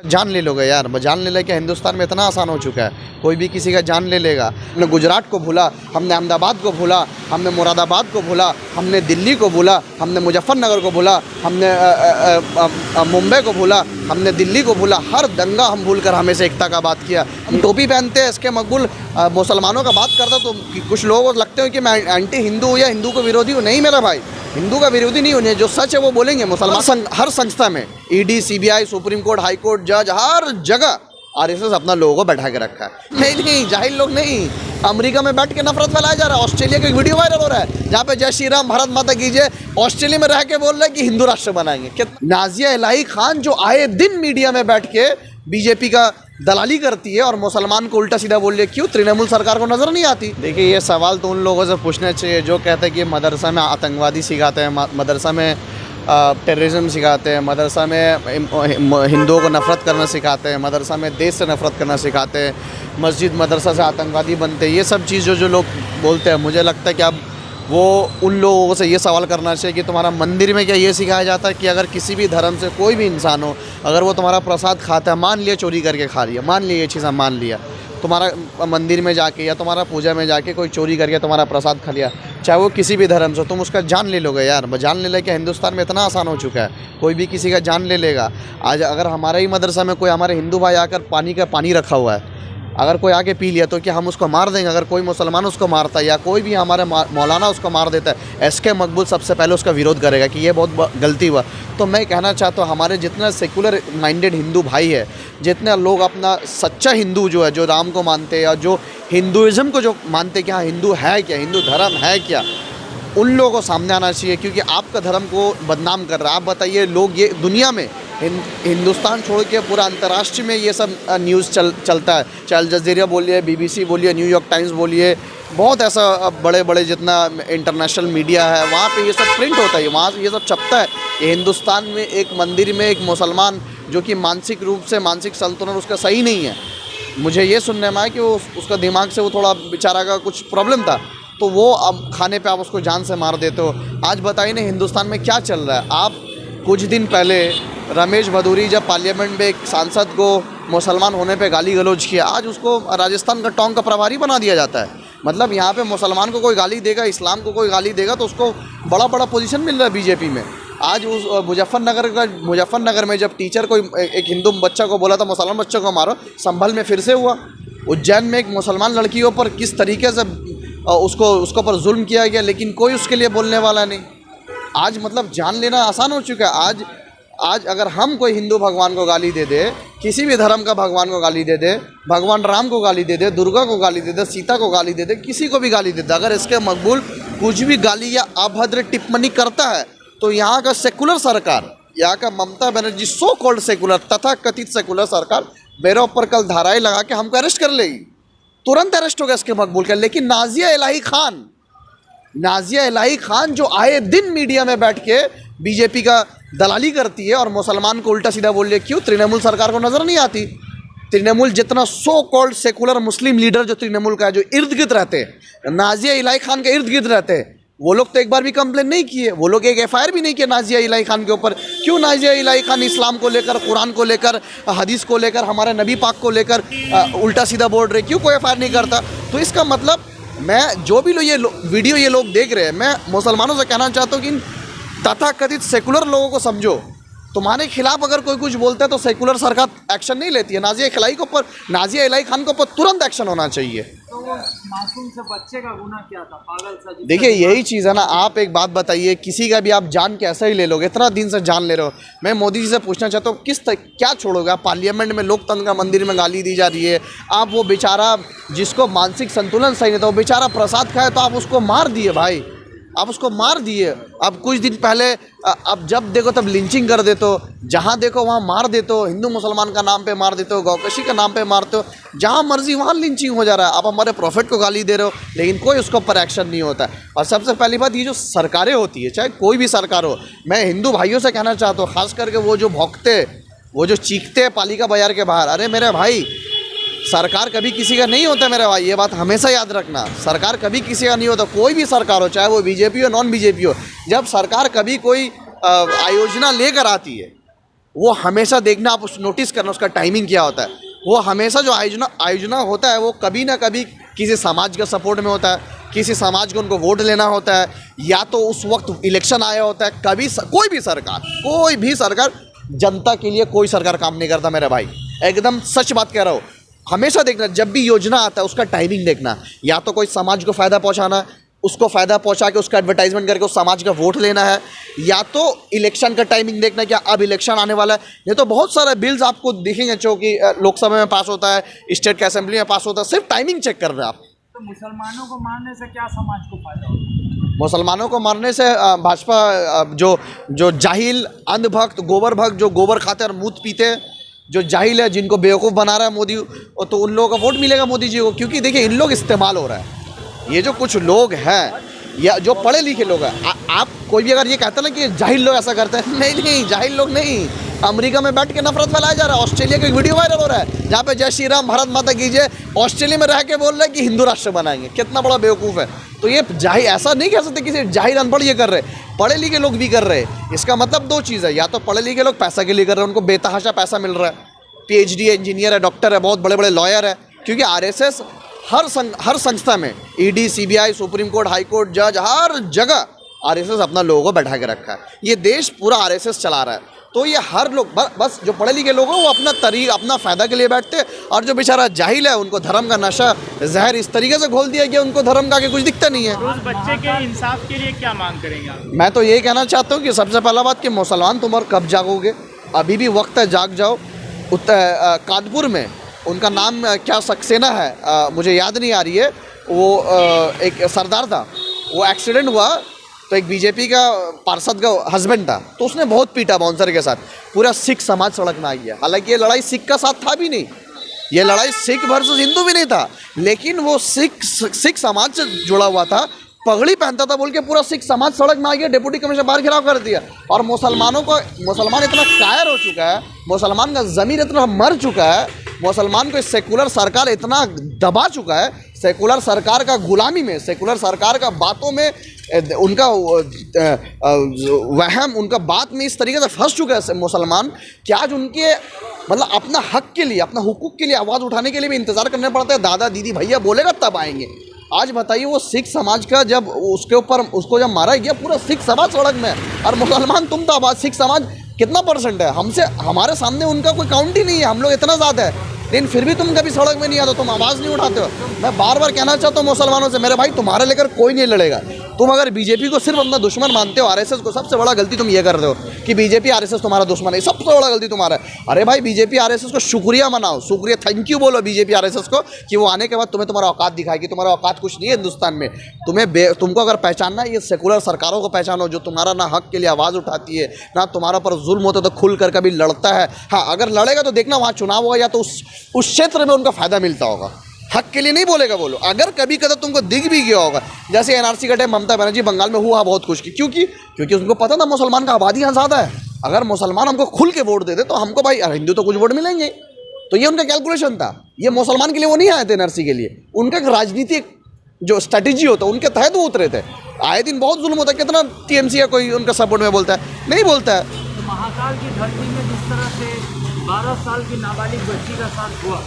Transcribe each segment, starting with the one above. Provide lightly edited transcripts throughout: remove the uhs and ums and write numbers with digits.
जान ले लोगे यार, जान ले लेके हिंदुस्तान में इतना आसान हो चुका है, कोई भी किसी का जान ले लेगा। हमने गुजरात को भूला, हमने अहमदाबाद को भूला, हमने मुरादाबाद को भूला, हमने दिल्ली को भूला, हमने मुजफ्फरनगर को भूला, हमने मुंबई को भूला, हमने दिल्ली को भूला। हर दंगा हम भूल कर हमें से एकता का बात किया। हम टोपी पहनते हैं, इसके मकबूल मुसलमानों का बात करता तो कुछ लोगों को लगते हो कि मैं एंटी हिंदू हूँ या हिंदू को विरोधी हूँ। नहीं मेरा भाई, हिंदू का विरोधी नहीं होने, जो सच है वो बोलेंगे। मुसलमान हर संस्था में ED, CBI, supreme court, high court, जज, हर जगह आरएसएस अपना लोगों को बैठा के रखा है। नहीं, जाहिल लोग नहीं। अमेरिका में बैठ के नफरत फैलाया जा रहा है। ऑस्ट्रेलिया का एक वीडियो वायरल हो रहा है जहाँ पे जय श्री राम, भारत माता की जय, ऑस्ट्रेलिया में रह के बोल रहे हैं कि हिंदू राष्ट्र बनाएंगे। नाजिया इलाही खान जो आए दिन मीडिया में बैठ के बीजेपी का दलाली करती है और मुसलमान को उल्टा सीधा बोल रही है, क्यों तृणमूल सरकार को नजर नहीं आती? देखिए, ये सवाल तो उन लोगों से पूछना चाहिए जो कहते हैं कि मदरसा में आतंकवादी सिखाते हैं, मदरसा में टेररिज्म सिखाते हैं, मदरसा में हिंदुओं को नफ़रत करना सिखाते हैं, मदरसा में देश से नफ़रत करना सिखाते हैं, मस्जिद मदरसा से आतंकवादी बनते हैं। ये सब चीज़ जो लोग बोलते हैं, मुझे लगता है कि अब वो उन लोगों से ये सवाल करना चाहिए कि तुम्हारा मंदिर में क्या ये सिखाया जाता है कि अगर किसी भी धर्म से कोई भी इंसान हो, अगर वो तुम्हारा प्रसाद खाता है, मान लिया चोरी करके खा लिया, मान लिया ये चीज़ हम मान लिया, तुम्हारा मंदिर में जाके या तुम्हारा पूजा में जाके कोई चोरी करके तुम्हारा प्रसाद खा लिया, चाहे वो किसी भी धर्म से, तुम उसका जान ले लोगे यार। जान ले लेके हिंदुस्तान में इतना आसान हो चुका है, कोई भी किसी का जान ले लेगा। आज अगर हमारे ही मदरसा में कोई हमारे हिंदू भाई आकर पानी का पानी रखा हुआ है, अगर कोई आके पी लिया तो क्या हम उसको मार देंगे? अगर कोई मुसलमान उसको मारता है या कोई भी हमारे मौलाना उसको मार देता है, एसके मकबूल सबसे पहले उसका विरोध करेगा कि ये बहुत गलती हुआ। तो मैं कहना चाहता हूँ, हमारे जितने सेकुलर माइंडेड हिंदू भाई है, जितने लोग अपना सच्चा हिंदू जो है, जो राम को मानते हैं या जो हिंदुइज़्म को जो मानते हैं कि हाँ हिंदू है क्या, हिंदू धर्म है क्या, उन लोगों को सामने आना चाहिए, क्योंकि आपका धर्म को बदनाम कर रहा है। आप बताइए, लोग ये दुनिया में हिंदुस्तान छोड़ के पूरा अंतर्राष्ट्रीय में ये सब न्यूज़ चलता है, चाहे अल जज़ीरा बोलिए, BBC बोलिए, न्यूयॉर्क टाइम्स बोलिए, बहुत ऐसा बड़े बड़े जितना इंटरनेशनल मीडिया है वहाँ पे ये सब प्रिंट होता है, वहाँ से ये सब छपता है कि हिंदुस्तान में एक मंदिर में एक मुसलमान जो कि मानसिक रूप से, मानसिक संतुलन उसका सही नहीं है। मुझे ये सुनने में आया कि वो उसका दिमाग से वो थोड़ा बेचारा का कुछ प्रॉब्लम था, तो वो अब खाने पे आप उसको जान से मार देते हो। आज बताइए ना, हिंदुस्तान में क्या चल रहा है। आप कुछ दिन पहले रमेश भदौरी जब पार्लियामेंट में एक सांसद को मुसलमान होने पे गाली गलौज किया, आज उसको राजस्थान का टोंक का प्रभारी बना दिया जाता है। मतलब यहाँ पे मुसलमान को कोई गाली देगा, इस्लाम को कोई गाली देगा तो उसको बड़ा बड़ा पोजीशन मिल रहा है बीजेपी में। आज उस मुजफ्फरनगर में जब टीचर कोई एक हिंदू बच्चा को बोला था मुसलमान बच्चे को मारो, संभल में फिर से हुआ। उज्जैन में एक मुसलमान लड़कियों पर किस तरीके से उसको पर जुल्म किया गया, लेकिन कोई उसके लिए बोलने वाला नहीं। आज मतलब जान लेना आसान हो चुका है। आज अगर हम कोई हिंदू भगवान को गाली दे दे, किसी भी धर्म का भगवान को गाली दे दे, भगवान राम को गाली दे दे, दुर्गा को गाली दे दे, सीता को गाली दे दे, किसी को भी गाली दे दे, अगर इसके मकबूल कुछ भी गाली या अभद्र टिप्पणी करता है तो यहाँ का सेकुलर सरकार, यहाँ का Mamata Banerjee so called secular तथा कथित सेकुलर सरकार मेरे ऊपर कल धाराएं लगा के हमको अरेस्ट कर लेगी, तुरंत अरेस्ट होगा इसके मकबूल का। लेकिन नाजिया इलाही खान जो आए दिन मीडिया में बैठ के बीजेपी का दलाली करती है और मुसलमान को उल्टा सीधा बोल रही है, क्यों तृणमूल सरकार को नज़र नहीं आती? तृणमूल जितना सो कॉल्ड सेकुलर मुस्लिम लीडर जो तृणमूल का है, जो इर्द गिर्द रहते हैं, नाजिया इलाही खान के इर्द गिर्द रहते हैं, वो लोग तो एक बार भी कंप्लेन नहीं किए, वो लोग एक FIR भी नहीं किए नाजिया इलाही खान के ऊपर। क्यों नाजिया इलाही खान इस्लाम को लेकर, कुरान को लेकर, हदीस को लेकर, हमारे नबी पाक को लेकर उल्टा सीधा बोल रहे, क्यों कोई FIR नहीं करता? तो इसका मतलब मैं जो भी ये वीडियो ये लोग देख रहे हैं, मैं मुसलमानों से कहना चाहता हूँ कि तथा कथित सेकुलर लोगों को समझो, तुम्हारे खिलाफ अगर कोई कुछ बोलता है तो सेकुलर सरकार एक्शन नहीं लेती है। नाजिया इलाही खान के ऊपर तुरंत एक्शन होना चाहिए। तो वो मासूम से बच्चे का गुनाह क्या था, पागल सा? देखिए, यही चीज़ है ना। आप एक बात बताइए, किसी का भी आप जान कैसे ही ले लोगे? इतना दिन से जान ले रहे हो। मैं मोदी जी से पूछना चाहता हूँ, क्या छोड़ोगे आप? पार्लियामेंट में लोकतंत्र का मंदिर में गाली दी जा रही है। आप वो बेचारा जिसको मानसिक संतुलन सही नहीं था, वो बेचारा प्रसाद खाए तो आप उसको मार दिए भाई, आप उसको मार दिए। अब कुछ दिन पहले अब जब देखो तब लिंचिंग कर देते हो, जहाँ देखो वहाँ मार देते हो, हिंदू मुसलमान का नाम पे मार देते हो, गौकशी का नाम पे मारते हो, जहाँ मर्जी वहाँ लिंचिंग हो जा रहा है। आप हमारे प्रॉफिट को गाली दे रहे हो, लेकिन कोई उसके ऊपर एक्शन नहीं होता है। और सबसे पहली बात, ये जो सरकारें होती है, चाहे कोई भी सरकार हो, मैं हिंदू भाइयों से कहना चाहता हूँ, खास करके वो जो भौंकते, वो जो चीखते हैं पालिका बाजार के बाहर, अरे मेरे भाई, सरकार कभी किसी का नहीं होता मेरे भाई, ये बात हमेशा याद रखना। सरकार कभी किसी का नहीं होता, कोई भी सरकार हो, चाहे वो बीजेपी हो, नॉन बीजेपी हो। जब सरकार कभी कोई आयोजना लेकर आती है, वो हमेशा देखना, आप उस नोटिस करना उसका टाइमिंग क्या होता है। वो हमेशा जो आयोजना होता है वो कभी ना कभी किसी समाज के सपोर्ट में होता है, किसी समाज को उनको वोट लेना होता है, या तो उस वक्त इलेक्शन आया होता है। कभी कोई भी सरकार जनता के लिए कोई सरकार काम नहीं करता मेरे भाई, एकदम सच बात कह रहा हूँ। हमेशा देखना जब भी योजना आता है उसका टाइमिंग देखना, या तो कोई समाज को फ़ायदा पहुँचाना है, उसको फ़ायदा पहुंचा के उसका एडवर्टाइजमेंट करके उस समाज का वोट लेना है, या तो इलेक्शन का टाइमिंग देखना क्या अब इलेक्शन आने वाला है। ये तो बहुत सारे बिल्स आपको दिखेंगे जो कि लोकसभा में पास होता है, स्टेट के असेंबली में पास होता है, सिर्फ टाइमिंग चेक कर रहे हैं आप। तो मुसलमानों को मारने से क्या समाज को फायदा होगा? मुसलमानों को मारने से भाजपा जो जाहिल अंधभक्त गोबर भक्त जो गोबर खाते और मूत पीते, जो जाहिल है, जिनको बेवकूफ़ बना रहा है मोदी, तो उन लोगों का वोट मिलेगा मोदी जी को। क्योंकि देखिए इन लोग इस्तेमाल हो रहा है, ये जो कुछ लोग हैं या जो पढ़े लिखे लोग हैं, आप कोई भी अगर ये कहते हैं ना कि जाहिल लोग ऐसा करते हैं, नहीं जाहिल लोग नहीं। अमेरिका में बैठ के नफरत फैलाया जा रहा है, ऑस्ट्रेलिया का एक वीडियो वायरल हो रहा है जहाँ पे जय श्री राम भारत माता की जय ऑस्ट्रेलिया में रह के बोल रहे हैं कि हिंदू राष्ट्र बनाएंगे। कितना बड़ा बेवकूफ़ है। तो ये जाहिल ऐसा नहीं कह सकते किसी जाहिल अनपढ़ ये कर रहे, पढ़े लिखे लोग भी कर रहे हैं। इसका मतलब दो चीज़ है, या तो पढ़े लिखे लोग पैसा के लिए कर रहे हैं, उनको बेतहाशा पैसा मिल रहा है, PhD है, इंजीनियर है, डॉक्टर है, बहुत बड़े बड़े लॉयर है। क्योंकि RSS हर संस्था में ED CBI supreme court high court जज हर जगह RSS अपना लोगों को बैठा के रखा है। ये देश पूरा RSS चला रहा है। तो ये हर लोग बस जो पढ़े लिखे लोग हैं वो अपना फ़ायदा के लिए बैठते हैं, और जो बेचारा जाहिल है उनको धर्म का नशा जहर इस तरीके से घोल दिया गया, उनको धर्म का आगे कुछ दिखता नहीं है। तो उस बच्चे के इंसाफ के लिए क्या मांग करेंगे आप? मैं तो यही कहना चाहता हूँ कि सबसे पहला बात कि मुसलमान तुम और कब जागोगे, अभी भी वक्त है, जाग जाओ। कानपुर में उनका नाम क्या सक्सेना है, मुझे याद नहीं आ रही है, वो एक सरदार था, वो एक्सीडेंट हुआ तो एक बीजेपी का पार्षद का हस्बैंड था, तो उसने बहुत पीटा बाउंसर के साथ, पूरा सिख समाज सड़क में आ गया। हालांकि ये लड़ाई सिख का साथ था भी नहीं, ये लड़ाई सिख वर्सेस हिंदू भी नहीं था, लेकिन वो सिख समाज से जुड़ा हुआ था, पगड़ी पहनता था बोल के पूरा सिख समाज सड़क में आ गया, डिप्टी कमिश्नर बाहर घिराव कर दिया। और मुसलमान इतना कायर हो चुका है, मुसलमान का ज़मीर इतना मर चुका है, मुसलमान को सेकुलर सरकार इतना दबा चुका है, सेकुलर सरकार का गुलामी में, सेकुलर सरकार का बातों में उनका वहम, उनका बात में इस तरीके से फंस चुका है मुसलमान कि आज उनके मतलब अपना हक के लिए, अपना हुकूक के लिए आवाज़ उठाने के लिए भी इंतज़ार करना पड़ता है। दादा दीदी भैया बोलेगा तब आएंगे। आज बताइए वो सिख समाज का जब उसको जब मारा गया, पूरा सिख समाज सड़क में, और मुसलमान तुम तो आवाज़, सिख समाज कितना % है हमसे, हमारे सामने उनका कोई काउंट ही नहीं है, हम लोग इतना ज़्यादा है, लेकिन फिर भी तुम कभी सड़क में नहीं आते, तुम आवाज़ नहीं उठाते हो। मैं बार बार कहना चाहता हूँ मुसलमानों से, मेरे भाई तुम्हारे लेकर कोई नहीं लड़ेगा। तुम अगर बीजेपी को सिर्फ अपना दुश्मन मानते हो, RSS को, सबसे बड़ा गलती तुम ये कर रहे हो कि बीजेपी RSS तुम्हारा दुश्मन है, सबसे बड़ा गलती तुम्हारा है। अरे भाई बीजेपी RSS को शुक्रिया मनाओ, शुक्रिया, थैंक यू बोलो बीजेपी RSS को कि वो आने के बाद तुम्हारा औकात दिखाएगी। तुम्हारा औकात कुछ नहीं है हिंदुस्तान में। तुमको अगर पहचानना है ये सेकुलर सरकारों को पहचानो, जो तुम्हारा ना हक के लिए आवाज़ उठाती है, ना तुम्हारा पर जुल्म होता तो खुल कर कभी लड़ता है। हाँ, अगर लड़ेगा तो देखना वहाँ चुनाव होगा, या तो उस क्षेत्र में उनका फ़ायदा मिलता होगा, हक के लिए नहीं बोलेगा बोलो। अगर कभी कदा तुमको दिख भी गया होगा, जैसे NRC का टाइम ममता बनर्जी बंगाल में हुआ, बहुत खुश की, क्योंकि उनको पता था मुसलमान का आबादी यहाँ ज़्यादा है, अगर मुसलमान हमको खुल के वोट देते तो हमको भाई हिंदू तो कुछ वोट मिलेंगे। तो ये उनका कैलकुलेशन था, ये मुसलमान के लिए वो नहीं आए थे NRC के लिए, उनका एक राजनीतिक जो स्ट्रेटेजी होता है उनके तहत वो उतरे थे। आए दिन बहुत जुल्म होता है, कितना TMC या कोई उनका सपोर्ट में बोलता है, नहीं बोलता है। तो महाकाल की धरती में जिस तरह से 12 साल की नाबालिग बच्ची का साथ हुआ,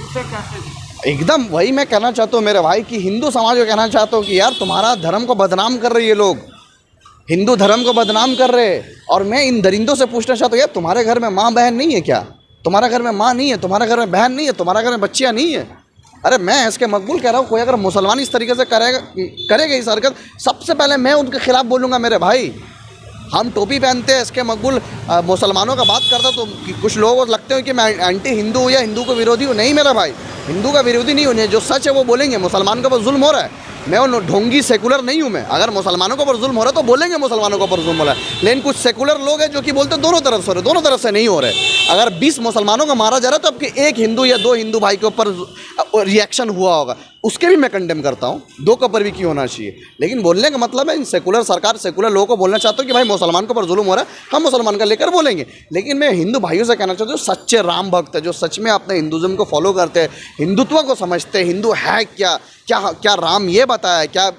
उसे कैसे? एकदम वही मैं कहना चाहता हूँ मेरे भाई कि हिंदू समाज को कहना चाहता हूँ कि यार तुम्हारा धर्म को बदनाम कर रहे ये लोग, हिंदू धर्म को बदनाम कर रहे। और मैं इन दरिंदों से पूछना चाहता हूँ, यार तुम्हारे घर में माँ बहन नहीं है क्या? तुम्हारे घर में माँ नहीं है, तुम्हारे घर में बहन नहीं है, तुम्हारे घर में बच्चियाँ नहीं है? अरे मैं इसके मकबूल कह रहा हूँ, कोई अगर मुसलमान इस तरीके से करेगा इस हरकत, सबसे पहले मैं उनके खिलाफ बोलूँगा मेरे भाई। हम टोपी पहनते हैं, इसके मकबूल मुसलमानों का बात करता तो कुछ लोगों को लगते हो कि मैं एंटी हिंदू हूँ या हिंदू को विरोधी हूँ। नहीं मेरा भाई, हिंदू का विरोधी नहीं होने, जो सच है वो बोलेंगे। मुसलमान के ऊपर जुल्म हो रहा है, मैं वो ढोंगी सेकुलर नहीं हूँ मैं। अगर मुसलमानों के ऊपर जुल्म हो रहा है तो बोलेंगे मुसलमानों के ऊपर जुल्म हो रहा है, लेकिन कुछ सेकुलर लोग हैं जो कि बोलते हैं दोनों तरफ से हो रहे, दोनों तरफ से नहीं हो रहे। अगर 20 मुसलमानों को मारा जा रहा है तो आपके एक हिंदू या 2 हिंदू भाई के ऊपर रिएक्शन हुआ होगा, उसके भी मैं कंडेम करता हूँ, दो कपर भी क्यों होना चाहिए। लेकिन बोलने का मतलब है इन सेकुलर सरकार सेकुलर लोगों को बोलना चाहता हूँ कि भाई मुसलमान के ऊपर जुल्म हो रहा है, हम मुसलमान का लेकर बोलेंगे। लेकिन मैं हिंदू भाइयों से कहना चाहता हूँ, सच्चे राम भक्त है, जो सच में अपने हिंदुज़म को फॉलो करते हैं, हिंदुत्व को समझते हैं, हिंदू है क्या क्या क्या राम ये बताया है, क्या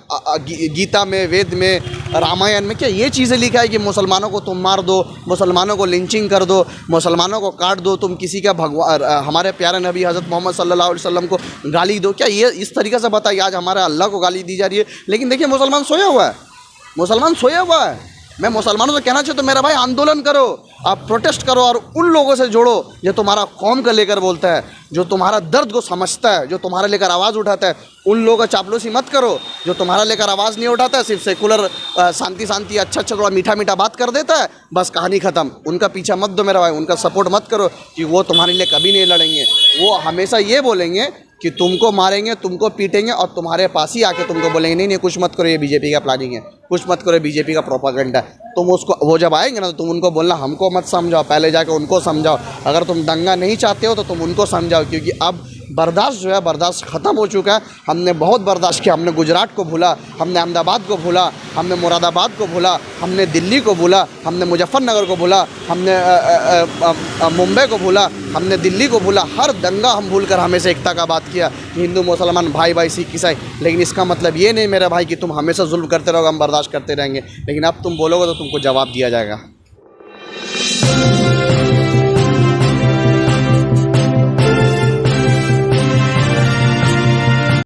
गीता में, वेद में, रामायण में क्या ये चीज़ें लिखा है कि मुसलमानों को तुम मार दो, मुसलमानों को लिंचिंग कर दो, मुसलमानों को काट दो, तुम किसी का भगवान हमारे प्यारे नबी हज़रत मोहम्मद सल्लल्लाहु अलैहि वसल्लम को गाली दो, क्या ये इस तरीके से बताइए। आज हमारे अल्लाह को गाली दी जा रही है, लेकिन देखिए मुसलमान सोया हुआ है, मुसलमान सोया हुआ है। मैं मुसलमानों से कहना चाहता हूँ मेरा भाई आंदोलन करो, आप प्रोटेस्ट करो और उन लोगों से जोड़ो जो तुम्हारा कौम का लेकर बोलता है, जो तुम्हारा दर्द को समझता है, जो तुम्हारे लेकर आवाज़ उठाता है। उन लोगों का चापलूसी मत करो जो तुम्हारा लेकर आवाज़ नहीं उठाता है, सिर्फ सेकुलर शांति शांति अच्छा थोड़ा मीठा मीठा बात कर देता है, बस कहानी ख़त्म। उनका पीछा मत दो मेरा भाई, उनका सपोर्ट मत करो कि वो तुम्हारे लिए कभी नहीं लड़ेंगे। वो हमेशा ये बोलेंगे कि तुमको मारेंगे, तुमको पीटेंगे और तुम्हारे पास ही आके तुमको बोलेंगे नहीं नहीं कुछ मत करो, ये बीजेपी का प्लानिंग है, कुछ मत करो, बीजेपी का प्रोपेगेंडा है। तुम उसको, वो जब आएंगे ना तो तुम उनको बोलना हमको मत समझाओ, पहले जाके उनको समझाओ। अगर तुम दंगा नहीं चाहते हो तो तुम उनको समझाओ, क्योंकि अब बर्दाश्त जो है बर्दाश्त ख़त्म हो चुका है। हमने बहुत बर्दाश्त किया, हमने गुजरात को भूला, हमने अहमदाबाद को भूला, हमने मुरादाबाद को भूला, हमने दिल्ली को भूला, हमने मुजफ्फरनगर को भूला, हमने मुंबई को भूला, हमने दिल्ली को भूला। हर दंगा हम भूल कर हमेशा एकता का बात किया कि हिंदू मुसलमान भाई भाई सिख ईसाई। लेकिन इसका मतलब ये नहीं मेरे भाई कि तुम हमेशा जुल्म करते रहोगे, हम बर्दाश्त करते रहेंगे। लेकिन अब तुम बोलोगे तो तुमको जवाब दिया जाएगा।